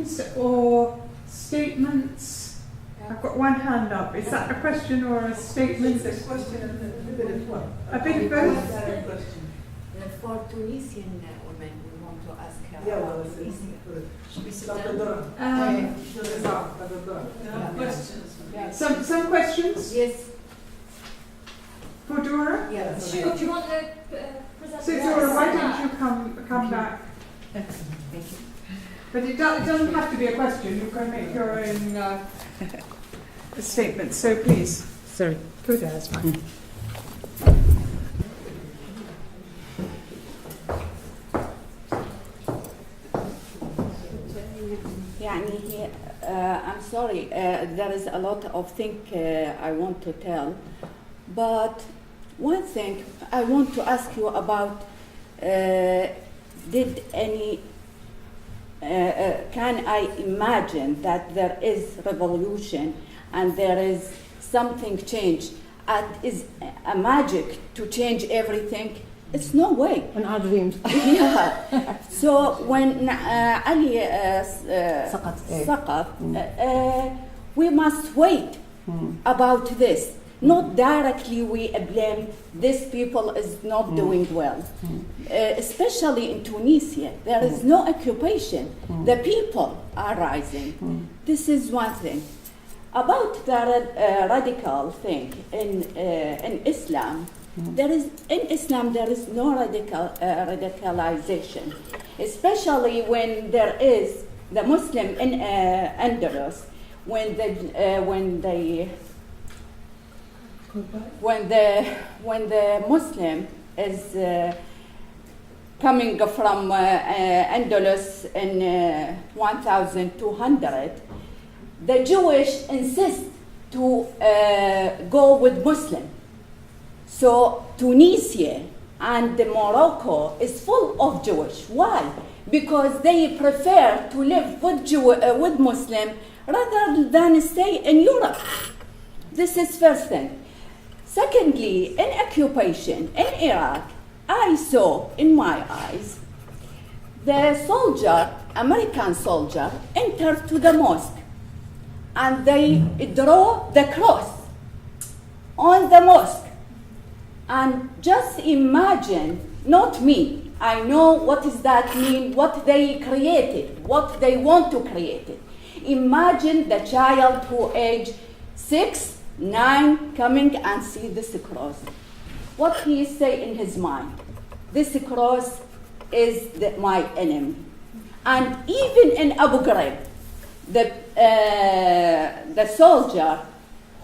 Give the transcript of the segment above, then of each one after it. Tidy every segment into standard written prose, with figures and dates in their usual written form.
questions or statements? I've got one hand up. Is that a question or a statement? It's a question and a bit of both. A bit of both? For Tunisian women, we want to ask her Yeah, well, about Tunisia. Should we sit Dr. down? Dora. Questions. Some questions Yes. for Dora? Yeah. Sure. Do you want the presenter? So Dora, why don't you come back? Thank you. But it doesn't have to be a question. You can make your own statement. So please. Sorry. Go there, it's fine. I'm sorry, there is a lot of things I want to tell, but one thing I want to ask you about, did any, can I imagine that there is revolution and there is something change, and is a magic to change everything? It's no way. In our dreams. Yeah. So when Ali سقط. we must wait about this. Not directly we blame these people is not doing well. Especially in Tunisia, there is no occupation. The people are rising. This is one thing. About the radical thing in Islam, there is no radicalization, especially when there is the Muslim in Andalus, when the Muslim is coming from Andalus in 1200, the Jewish insist to go with Muslim. So Tunisia and Morocco is full of Jewish. Why? Because they prefer to live with Muslim rather than stay in Europe. This is first thing. Secondly, in occupation in Iraq, I saw in my eyes the soldier, American soldier, entered to the mosque and they draw the cross on the mosque. And just imagine, not me, I know what does that mean, what they created, what they want to create it. Imagine the child who age 6, 9 coming and see this cross. What he say in his mind? This cross is my enemy. And even in Abu Ghraib, the soldier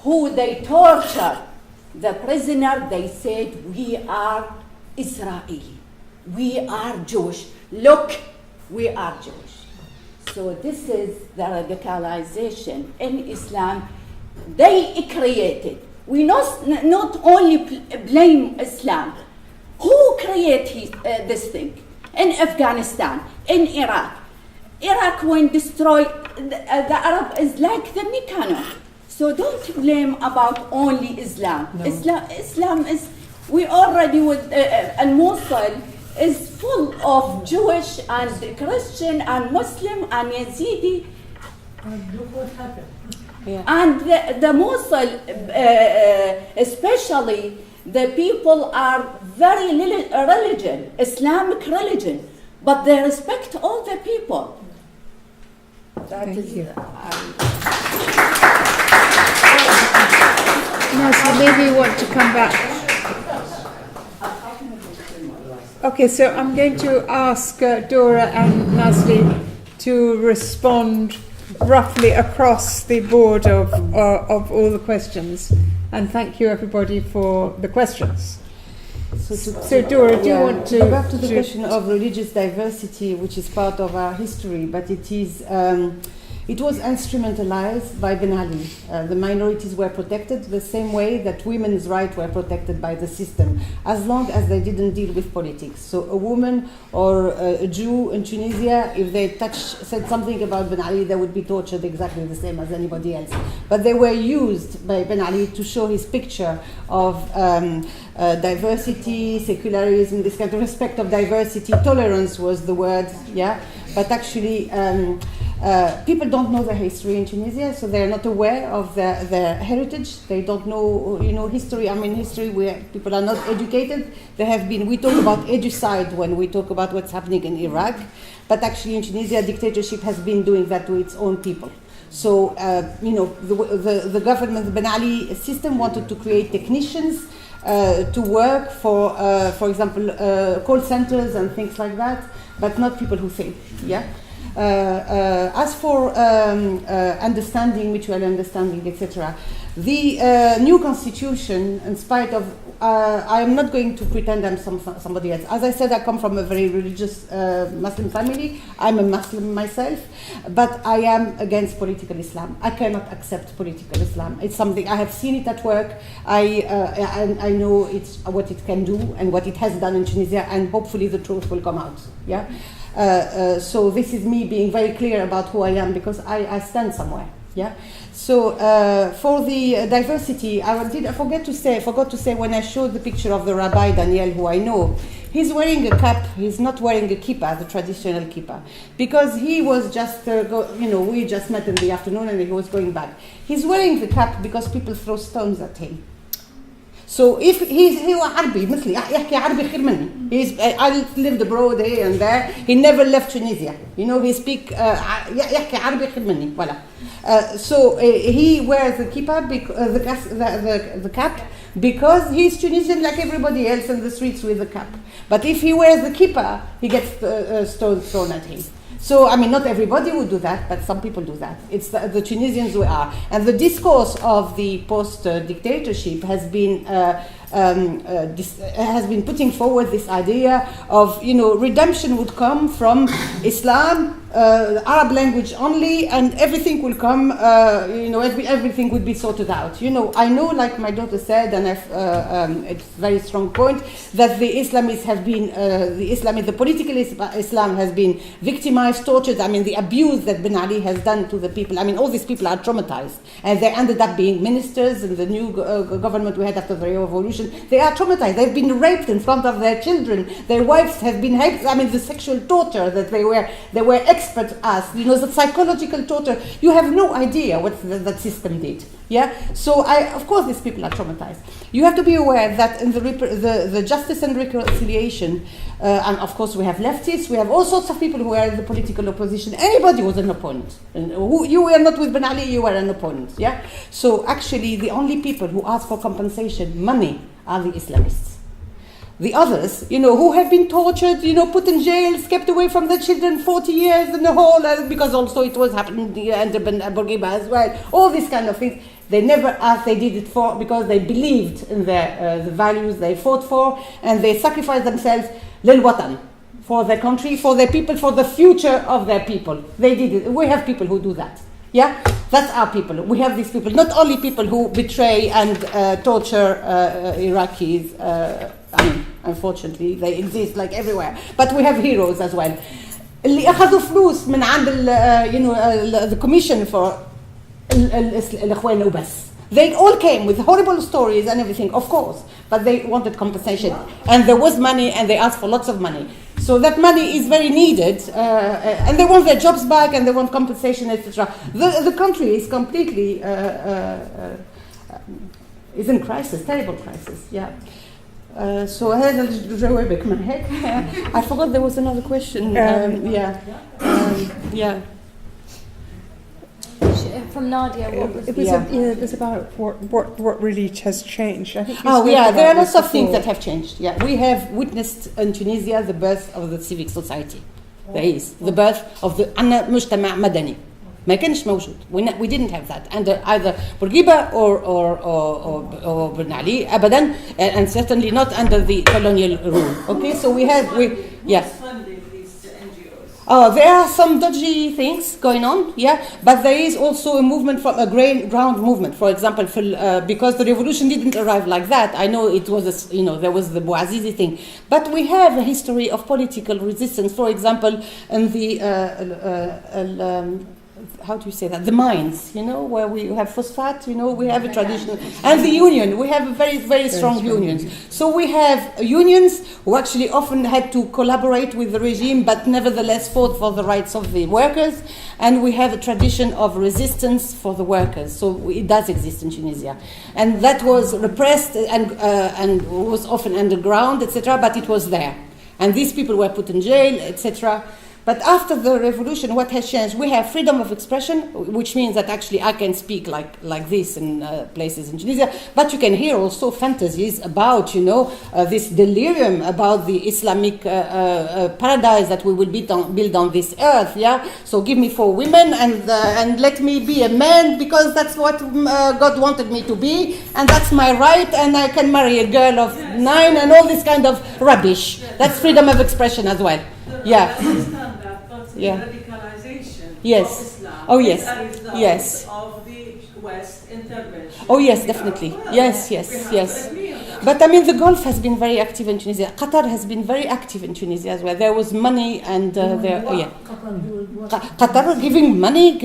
who they tortured, the prisoner, they said, we are Israeli, we are Jewish. Look, we are Jewish. So this is the radicalization in Islam they created. We not only blame Islam. Who created this thing? In Afghanistan, in Iraq. Iraq when destroyed, the Arab is like the Mikano. So don't blame about only Islam. No. Islam is, we already with, and Mosul is full of Jewish and Christian and Muslim and Yazidi. And look what happened. Yeah. And the Mosul, especially, the people are very religion, Islamic religion, but they respect all the people. Thank you. Nazli, maybe you want to come back. Okay, so I'm going to ask Dora and Nazli to respond roughly across the board of all the questions. And thank you everybody for the questions. So Dora, do you want to... Go back to the question of religious diversity, which is part of our history, but it was instrumentalized by Ben Ali. The minorities were protected the same way that women's rights were protected by the system, as long as they didn't deal with politics. So a woman or a Jew in Tunisia, if they said something about Ben Ali, they would be tortured exactly the same as anybody else. But they were used by Ben Ali to show his picture of diversity, secularism, this kind of respect of diversity. Tolerance was the word, yeah? But actually, People don't know their history in Tunisia, so they're not aware of their heritage. They don't know, history. I mean, history where people are not educated. We talk about edicide when we talk about what's happening in Iraq, but actually in Tunisia, dictatorship has been doing that to its own people. So, the government, the Ben Ali system wanted to create technicians to work for example, call centers and things like that, but not people who think, yeah? As for understanding, mutual understanding, etc., the new constitution, in spite of, I am not going to pretend I'm somebody else. As I said, I come from a very religious Muslim family. I'm a Muslim myself, but I am against political Islam. I cannot accept political Islam. It's something, I have seen it at work. I know what it can do and what it has done in Tunisia, and hopefully the truth will come out. Yeah. So this is me being very clear about who I am, because I stand somewhere. Yeah. So for the diversity, I forgot to say when I showed the picture of the Rabbi Daniel, who I know, he's wearing a cap. He's not wearing a kippah, the traditional kippah, because he was just we just met in the afternoon and he was going back. He's wearing the cap because people throw stones at him. So if هو عربي مثلي يحكي عربي خير مني. I lived abroad here and there. He never left Tunisia. He speak يحكي عربي خير مني. Voilà. So he wears the kippah, the cap, because he's Tunisian like everybody else in the streets with the cap. But if he wears the kippah, he gets stones thrown at him. So, I mean, not everybody would do that, but some people do that. It's the Tunisians who are. And the discourse of the post-dictatorship has been putting forward this idea of, redemption would come from Islam, Arab language only, and everything will come, everything would be sorted out. I know, like my daughter said, and it's a very strong point, that the Islamists have been, the political Islam has been victimized, tortured. I mean, the abuse that Ben Ali has done to the people. I mean, all these people are traumatized, and they ended up being ministers in the new government we had after the revolution. They are traumatized. They've been raped in front of their children. Their wives have been raped. I mean, the sexual torture that they were experts at. The psychological torture. You have no idea what that system did. Yeah. So of course, these people are traumatized. You have to be aware that in the justice and reconciliation, and of course we have leftists. We have all sorts of people who are in the political opposition. Anybody was an opponent. You were not with Ben Ali. You were an opponent. Yeah. So actually, the only people who ask for compensation, money, are the Islamists. The others, who have been tortured, put in jails, kept away from their children 40 years in the hole, because also it was happening under Bourguiba as well, all these kind of things. They never asked, they did it because they believed in the values they fought for, and they sacrificed themselves lil watan, for their country, for their people, for the future of their people. They did it. We have people who do that. Yeah, that's our people. We have these people, not only people who betray and torture Iraqis. Unfortunately, they exist like everywhere. But we have heroes as well. اللي أخذوا فلوس من عند the commission for الإخوان وبس. They all came with horrible stories and everything, of course, but they wanted compensation. And there was money, and they asked for lots of money. So that money is very needed, and they want their jobs back, and they want compensation, etc. The country is completely is in crisis, terrible crisis, yeah. So هذا جوابك من هيك. I forgot there was another question. Yeah. From Nadia, It was about what really has changed. I think there are lots of things that have changed. Yeah, we have witnessed in Tunisia the birth of the civic society. There is the birth of the مجتمع مدني. ما كانش موجود. We didn't have that under either Bourguiba or Ben Ali أبدا, and certainly not under the colonial rule. Okay, so yes. There are some dodgy things going on, yeah, but there is also a movement from a ground movement. For example, because the revolution didn't arrive like that. I know it was, there was the Bouazizi thing, but we have a history of political resistance. For example, in the how do you say that? The mines, where we have phosphate, we have a tradition. And the union, we have a very, very strong unions. So we have unions who actually often had to collaborate with the regime, but nevertheless fought for the rights of the workers. And we have a tradition of resistance for the workers. So it does exist in Tunisia. And that was repressed and was often underground, etc., but it was there. And these people were put in jail, etc. But after the revolution, what has changed? We have freedom of expression, which means that actually I can speak like this in places in Tunisia, but you can hear also fantasies about, this delirium about the Islamic paradise that we will build on this earth, yeah? So give me 4 women and let me be a man because that's what God wanted me to be, and that's my right, and I can marry a girl of 9 and all this kind of rubbish. That's freedom of expression as well. Yeah. I understand that, but Yeah. the radicalization Yes. of Islam Oh, yes. is a result Yes. of the West intervention. Oh, yes, in definitely. Iraq. Well, Yes, we yes, have yes. to agree on that. But I mean, the Gulf has been very active in Tunisia. Qatar has been very active in Tunisia as well. There was money and Qatar giving money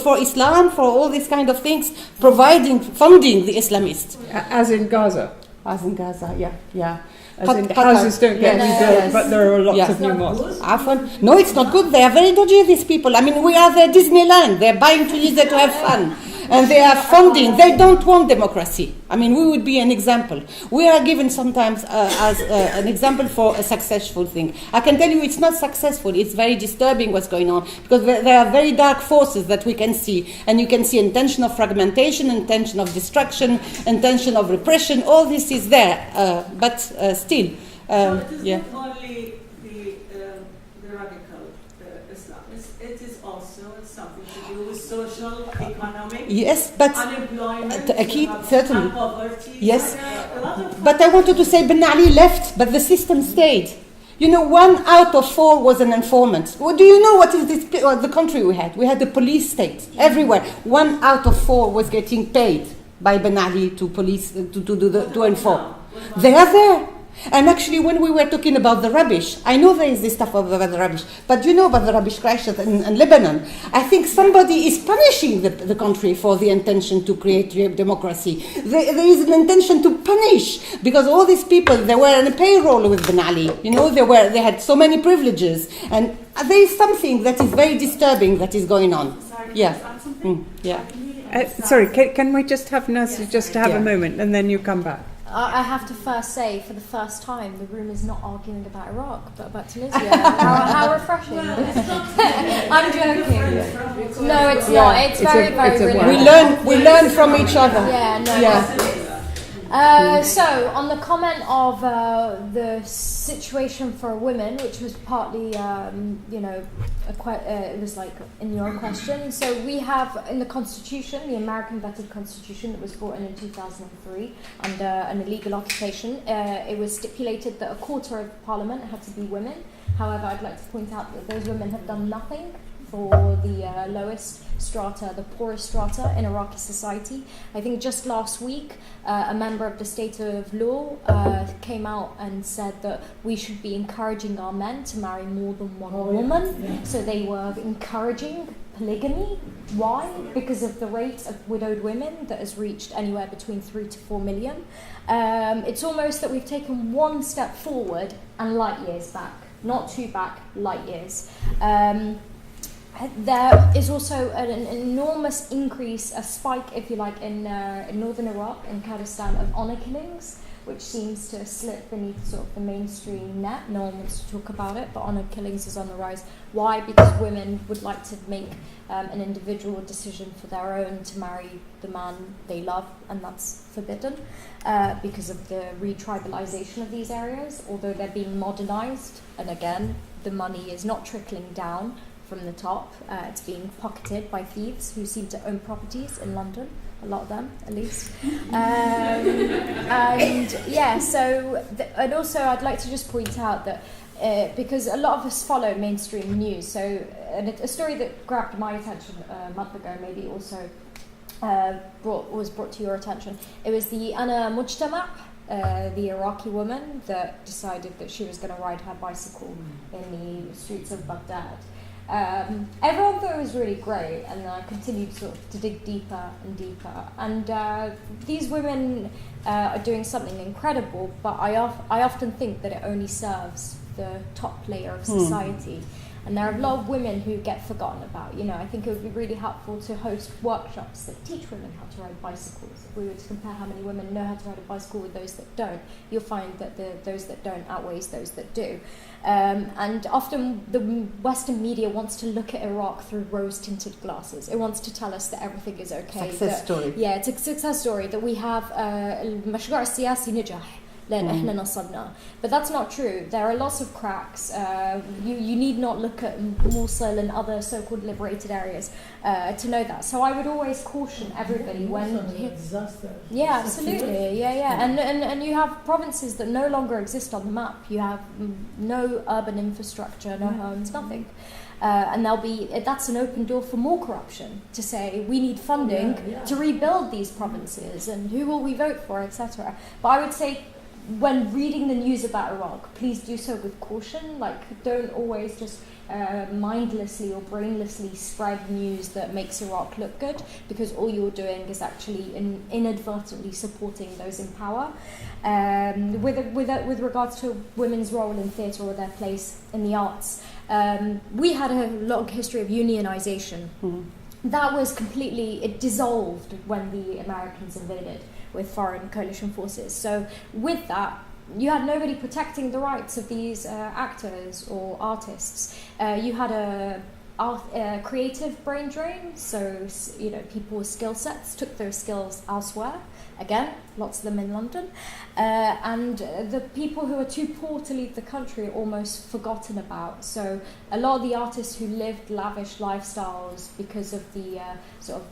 for Islam, for all these kind of things, funding the Islamists. As in Gaza. As in Gaza, yeah. As in houses don't get rebuilt, but there are lots of new mosques. Afwan. No, it's not good. They are very dodgy, these people. I mean, we are their Disneyland. They're buying Tunisia to have fun. And they are funding. They don't want democracy. I mean, we would be an example. We are given sometimes as an example for a successful thing. I can tell you it's not successful. It's very disturbing what's going on because there are very dark forces that we can see. And you can see intention of fragmentation, intention of destruction, intention of repression. All this is there. But still, So it is yeah. not only the radical Islam. It is also something to do with social, economic, Yes, but unemployment, certainly. and poverty. Yes. So there are a lot of But I wanted to say Ben Ali left, but the system stayed. 1 out of 4 was an informant. Well, do you know what is the country we had? We had a police state everywhere. 1 out of 4 was getting paid by Ben Ali to police to inform. They are there. And actually, when we were talking about the rubbish, I know there is this stuff about the rubbish, but you know about the rubbish crisis in Lebanon. I think somebody is punishing the country for the intention to create democracy. There is an intention to punish, because all these people, they were on a payroll with Ben Ali. They had so many privileges. And there is something that is very disturbing that is going on. Yeah. Yeah. Sorry, can we just have Nazli just to have a moment and then you come back? I have to first say, for the first time, the room is not arguing about Iraq, but about Tunisia. How refreshing. I'm joking. No, it's not. It's very, very relaxed. We learn from each other. Yeah, no. Yeah. So, on the comment of the situation for women, which was partly, it was like in your question. So we have in the Constitution, the American vetted Constitution that was brought in 2003 under an illegal occupation. It was stipulated that 1/4 of Parliament had to be women. However, I'd like to point out that those women have done nothing for the lowest strata, the poorest strata in Iraqi society. I think just last week, a member of the State of Law came out and said that we should be encouraging our men to marry more than one woman. Yeah. So they were encouraging polygamy. Why? Because of the rate of widowed women that has reached anywhere between 3 to 4 million. It's almost that we've taken one step forward and light years back. Not 2 back, light years. There is also an enormous increase, a spike, if you like, in northern Iraq, in Kurdistan, of honor killings, which seems to slip beneath sort of the mainstream net. No one wants to talk about it, but honor killings is on the rise. Why? Because women would like to make an individual decision for their own to marry the man they love, and that's forbidden because of the re-tribalization of these areas, although they're being modernized. And again, the money is not trickling down from the top. It's being pocketed by thieves who seem to own properties in London, a lot of them at least. And also I'd like to just point out that because a lot of us follow mainstream news, so a story that grabbed my attention a month ago, maybe also was brought to your attention. It was the Ana Mujtama, the Iraqi woman that decided that she was going to ride her bicycle in the streets of Baghdad. Everyone thought it was really great, and I continued sort of to dig deeper and deeper. And these women are doing something incredible, but I often think that it only serves the top layer of society. And there are a lot of women who get forgotten about. You know, I think it would be really helpful to host workshops that teach women how to ride bicycles. If we were to compare how many women know how to ride a bicycle with those that don't, you'll find that those that don't outweighs those that do. And often the Western media wants to look at Iraq through rose-tinted glasses. It wants to tell us that everything is okay. Success story. Yeah, it's a success story, that we have المشروع السياسي نجح. لأن إحنا نصبنا. But that's not true. There are lots of cracks. You need not look at Mosul and other so-called liberated areas to know that. So I would always caution everybody when... Yeah, absolutely. Yeah. And you have provinces that no longer exist on the map. You have no urban infrastructure, no homes, nothing. And that's an open door for more corruption, to say we need funding to rebuild these provinces, and who will we vote for, etc. But I would say, when reading the news about Iraq, please do so with caution. Like, don't always just mindlessly or brainlessly spread news that makes Iraq look good, because all you're doing is actually inadvertently supporting those in power. With regards to women's role in theatre or their place in the arts, we had a long history of unionization. That was it dissolved when the Americans invaded with foreign coalition forces. So with that, you had nobody protecting the rights of these actors or artists. You had a creative brain drain, so people with skill sets took their skills elsewhere. Again, lots of them in London. And the people who are too poor to leave the country are almost forgotten about. So a lot of the artists who lived lavish lifestyles because of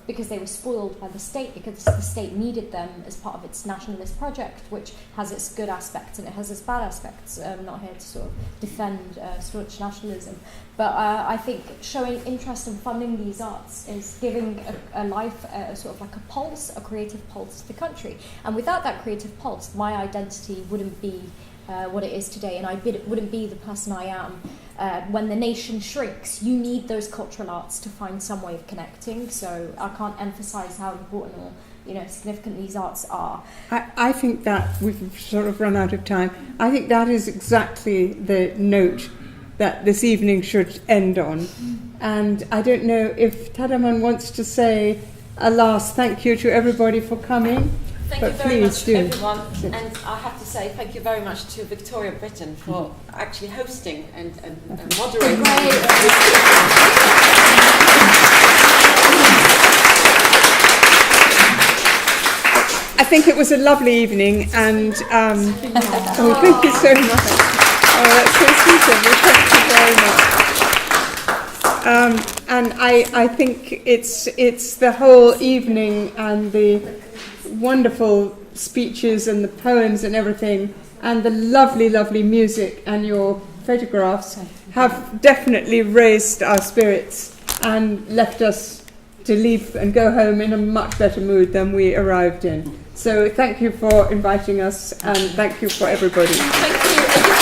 because they were spoiled by the state, because the state needed them as part of its nationalist project, which has its good aspects and it has its bad aspects. I'm not here to sort of defend staunch nationalism, but I think showing interest in funding these arts is giving a life, sort of like a pulse, a creative pulse to the country. And without that creative pulse, my identity wouldn't be what it is today, and I wouldn't be the person I am. When the nation shrinks, you need those cultural arts to find some way of connecting. So I can't emphasize how important or significant these arts are. I think that we've sort of run out of time. I think that is exactly the note that this evening should end on. And I don't know if Tadhamun wants to say a last thank you to everybody for coming. Thank you very much to everyone, and I have to say thank you very much to Victoria Brittain for actually hosting and moderating. I think it was a lovely evening, and thank you so much. Oh, that's so sweet of you. Thank you very much. And I think it's the whole evening and the wonderful speeches and the poems and everything, and the lovely, lovely music and your photographs have definitely raised our spirits and left us to leave and go home in a much better mood than we arrived in. So thank you for inviting us, and thank you for everybody. Thank you.